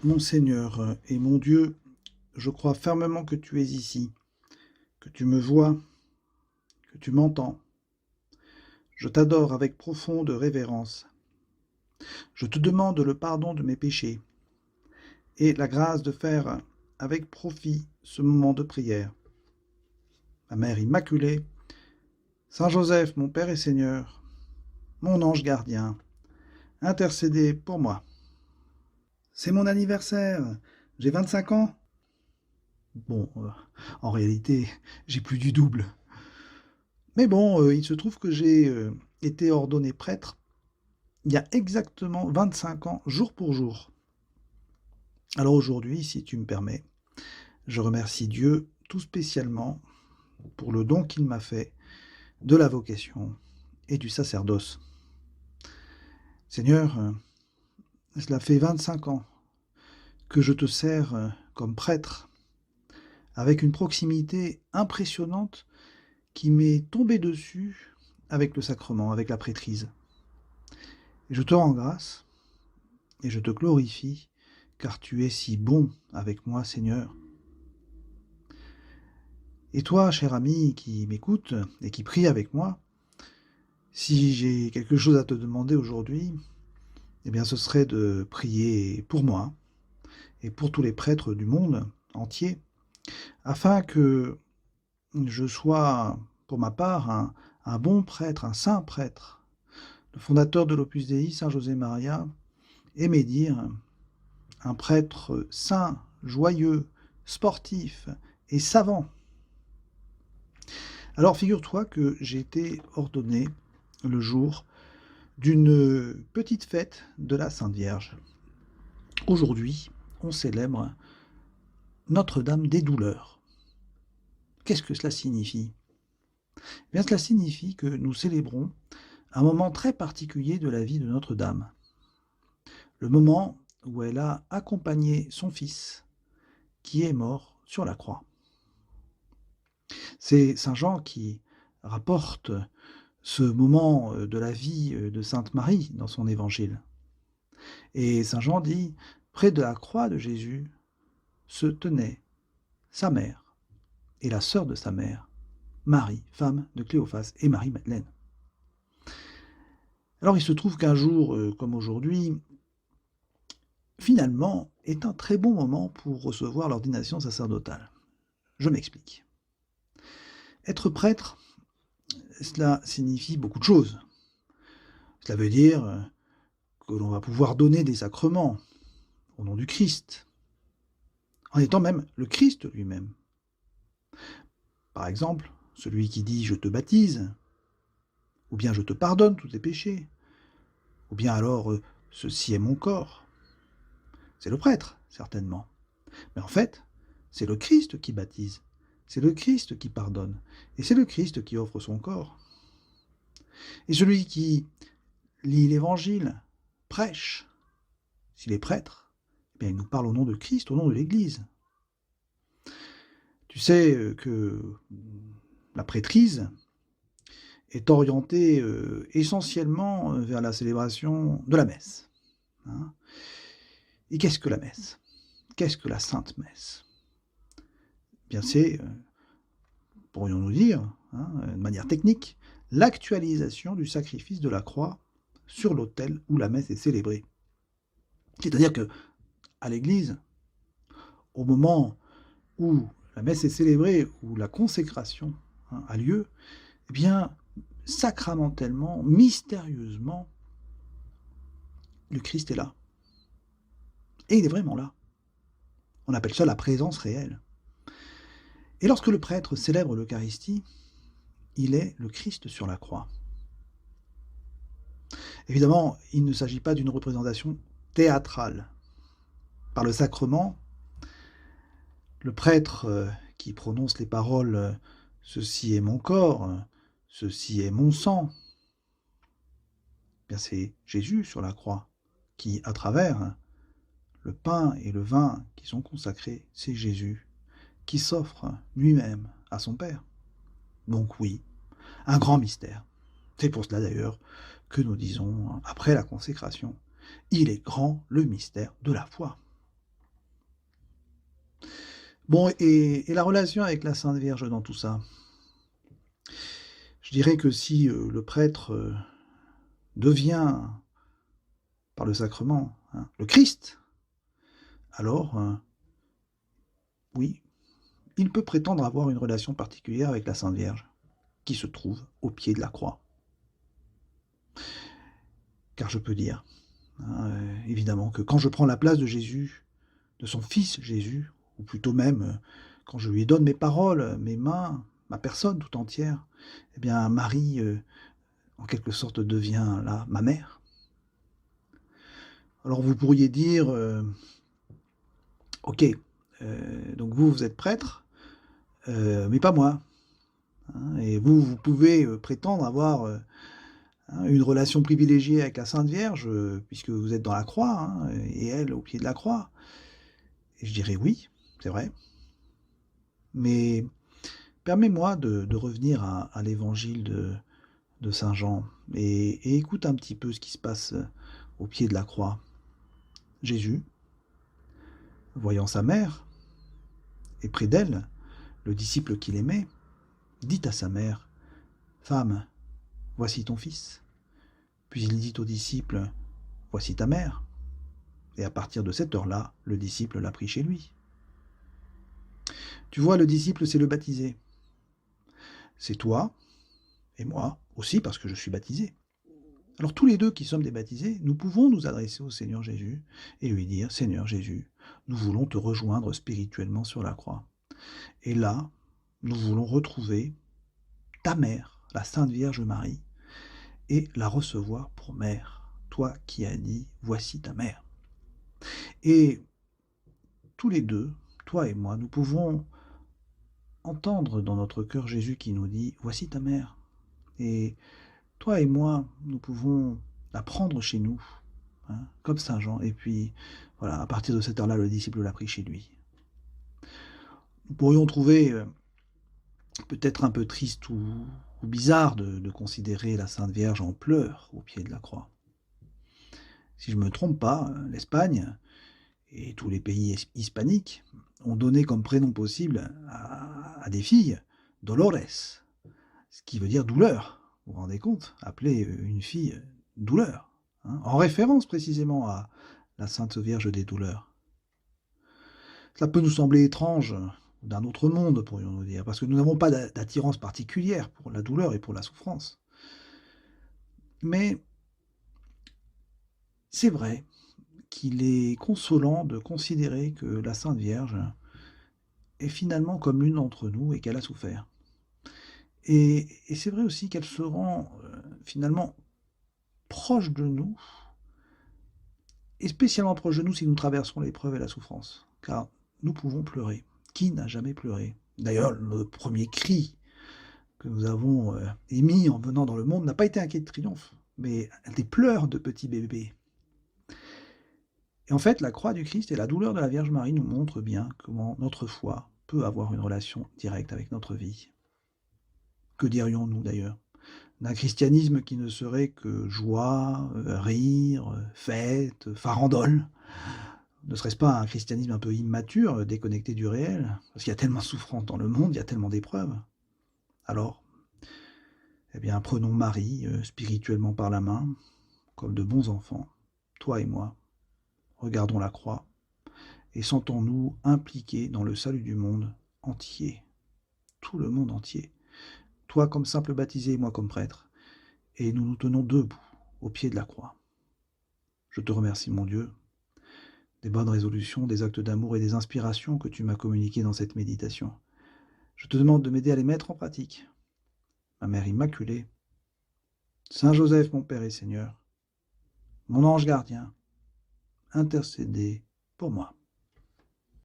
Mon Seigneur et mon Dieu, je crois fermement que tu es ici, que tu me vois, que tu m'entends. Je t'adore avec profonde révérence. Je te demande le pardon de mes péchés et la grâce de faire avec profit ce moment de prière. Ma Mère Immaculée, Saint Joseph, mon Père et Seigneur, mon ange gardien, intercédez pour moi. C'est mon anniversaire, j'ai 25 ans. Bon, en réalité, j'ai plus du double. Mais bon, il se trouve que j'ai été ordonné prêtre il y a exactement 25 ans, jour pour jour. Alors aujourd'hui, si tu me permets, je remercie Dieu tout spécialement pour le don qu'il m'a fait de la vocation et du sacerdoce. Seigneur, cela fait 25 ans que je te sers comme prêtre, avec une proximité impressionnante qui m'est tombée dessus avec le sacrement, avec la prêtrise. Et je te rends grâce et je te glorifie, car tu es si bon avec moi, Seigneur. Et toi, cher ami qui m'écoute et qui prie avec moi, si j'ai quelque chose à te demander aujourd'hui, eh bien ce serait de prier pour moi et pour tous les prêtres du monde entier, afin que je sois, pour ma part, un bon prêtre, un saint prêtre. Le fondateur de l'Opus Dei, Saint José Maria, aimait dire un prêtre saint, joyeux, sportif et savant. Alors figure-toi que j'ai été ordonné le jour d'une petite fête de la Sainte Vierge. Aujourd'hui, on célèbre Notre-Dame des Douleurs. Qu'est-ce que cela signifie ? Eh bien, cela signifie que nous célébrons un moment très particulier de la vie de Notre-Dame. Le moment où elle a accompagné son fils qui est mort sur la croix. C'est Saint Jean qui rapporte ce moment de la vie de Sainte Marie dans son évangile. Et Saint Jean dit, près de la croix de Jésus se tenait sa mère et la sœur de sa mère, Marie, femme de Cléophas, et Marie-Madeleine. Alors il se trouve qu'un jour comme aujourd'hui, finalement, est un très bon moment pour recevoir l'ordination sacerdotale. Je m'explique. Être prêtre, cela signifie beaucoup de choses. Cela veut dire que l'on va pouvoir donner des sacrements au nom du Christ, en étant même le Christ lui-même. Par exemple, celui qui dit « je te baptise », ou bien « je te pardonne tous tes péchés », ou bien alors « ceci est mon corps ». C'est le prêtre, certainement. Mais en fait, c'est le Christ qui baptise, c'est le Christ qui pardonne, et c'est le Christ qui offre son corps. Et celui qui lit l'Évangile, prêche, s'il est prêtre, eh bien il nous parle au nom de Christ, au nom de l'Église. Tu sais que la prêtrise est orientée essentiellement vers la célébration de la messe. Hein. Et qu'est-ce que la messe ? Qu'est-ce que la Sainte Messe ? Eh bien c'est, pourrions-nous dire, de manière technique, l'actualisation du sacrifice de la croix sur l'autel où la messe est célébrée. C'est-à-dire que à l'Église, au moment où la messe est célébrée, où la consécration a lieu, eh bien, sacramentellement, mystérieusement, le Christ est là. Et il est vraiment là. On appelle ça la présence réelle. Et lorsque le prêtre célèbre l'Eucharistie, il est le Christ sur la croix. Évidemment, il ne s'agit pas d'une représentation théâtrale. Par le sacrement, le prêtre qui prononce les paroles « ceci est mon corps »,« ceci est mon sang », eh bien c'est Jésus sur la croix qui, à travers le pain et le vin qui sont consacrés, c'est Jésus qui s'offre lui-même à son Père. Donc oui, un grand mystère. C'est pour cela d'ailleurs que nous disons, après la consécration, il est grand le mystère de la foi. Bon, et la relation avec la Sainte Vierge dans tout ça? Je dirais que si le prêtre devient, par le sacrement, hein, le Christ, alors oui, il peut prétendre avoir une relation particulière avec la Sainte Vierge, qui se trouve au pied de la croix. Car je peux dire, hein, évidemment, que quand je prends la place de Jésus, de son Fils Jésus, ou plutôt même quand je lui donne mes paroles, mes mains, ma personne tout entière, eh bien Marie, en quelque sorte, devient là ma mère. Alors vous pourriez dire, ok, donc vous êtes prêtre, mais pas moi. Hein, et vous pouvez prétendre avoir une relation privilégiée avec la Sainte Vierge, puisque vous êtes dans la croix, hein, et elle au pied de la croix. Et je dirais oui, c'est vrai. Mais permets-moi de revenir à l'évangile de Saint Jean et écoute un petit peu ce qui se passe au pied de la croix. Jésus, voyant sa mère, et près d'elle, le disciple qu'il aimait, dit à sa mère, « Femme, voici ton fils. » Puis il dit au disciple, « Voici ta mère. » Et à partir de cette heure-là, le disciple l'a pris chez lui. Tu vois, le disciple, c'est le baptisé. C'est toi et moi aussi, parce que je suis baptisé. Alors tous les deux qui sommes des baptisés, nous pouvons nous adresser au Seigneur Jésus et lui dire, « Seigneur Jésus, nous voulons te rejoindre spirituellement sur la croix. Et là, nous voulons retrouver ta mère, la Sainte Vierge Marie, et la recevoir pour mère, toi qui as dit, voici ta mère. » Et tous les deux, toi et moi, nous pouvons entendre dans notre cœur Jésus qui nous dit, voici ta mère. Et toi et moi, nous pouvons la prendre chez nous, hein, comme Saint Jean. Et puis, voilà, à partir de cette heure-là, le disciple l'a pris chez lui. Nous pourrions trouver peut-être un peu triste ou bizarre de considérer la Sainte Vierge en pleurs au pied de la croix. Si je ne me trompe pas, l'Espagne et tous les pays hispaniques ont donné comme prénom possible à des filles Dolores, ce qui veut dire douleur. Vous vous rendez compte? Appeler une fille douleur, hein, en référence précisément à la Sainte Vierge des douleurs. Cela peut nous sembler étrange, d'un autre monde, pourrions-nous dire, parce que nous n'avons pas d'attirance particulière pour la douleur et pour la souffrance. Mais c'est vrai qu'il est consolant de considérer que la Sainte Vierge est finalement comme l'une d'entre nous et qu'elle a souffert. Et c'est vrai aussi qu'elle se rend finalement proche de nous, et spécialement proche de nous si nous traversons l'épreuve et la souffrance, car nous pouvons pleurer. Qui n'a jamais pleuré? D'ailleurs, le premier cri que nous avons émis en venant dans le monde n'a pas été un cri de triomphe, mais des pleurs de petits bébés. Et en fait, la croix du Christ et la douleur de la Vierge Marie nous montrent bien comment notre foi peut avoir une relation directe avec notre vie. Que dirions-nous d'ailleurs d'un christianisme qui ne serait que joie, rire, fête, farandole? Ne serait-ce pas un christianisme un peu immature, déconnecté du réel? Parce qu'il y a tellement de souffrance dans le monde, il y a tellement d'épreuves. Alors, eh bien, prenons Marie, spirituellement par la main, comme de bons enfants, toi et moi. Regardons la croix et sentons-nous impliqués dans le salut du monde entier. Tout le monde entier. Toi comme simple baptisé et moi comme prêtre. Et nous nous tenons debout au pied de la croix. Je te remercie, mon Dieu, des bonnes résolutions, des actes d'amour et des inspirations que tu m'as communiquées dans cette méditation. Je te demande de m'aider à les mettre en pratique. Ma Mère Immaculée, Saint Joseph, mon Père et Seigneur, mon ange gardien, intercédez pour moi.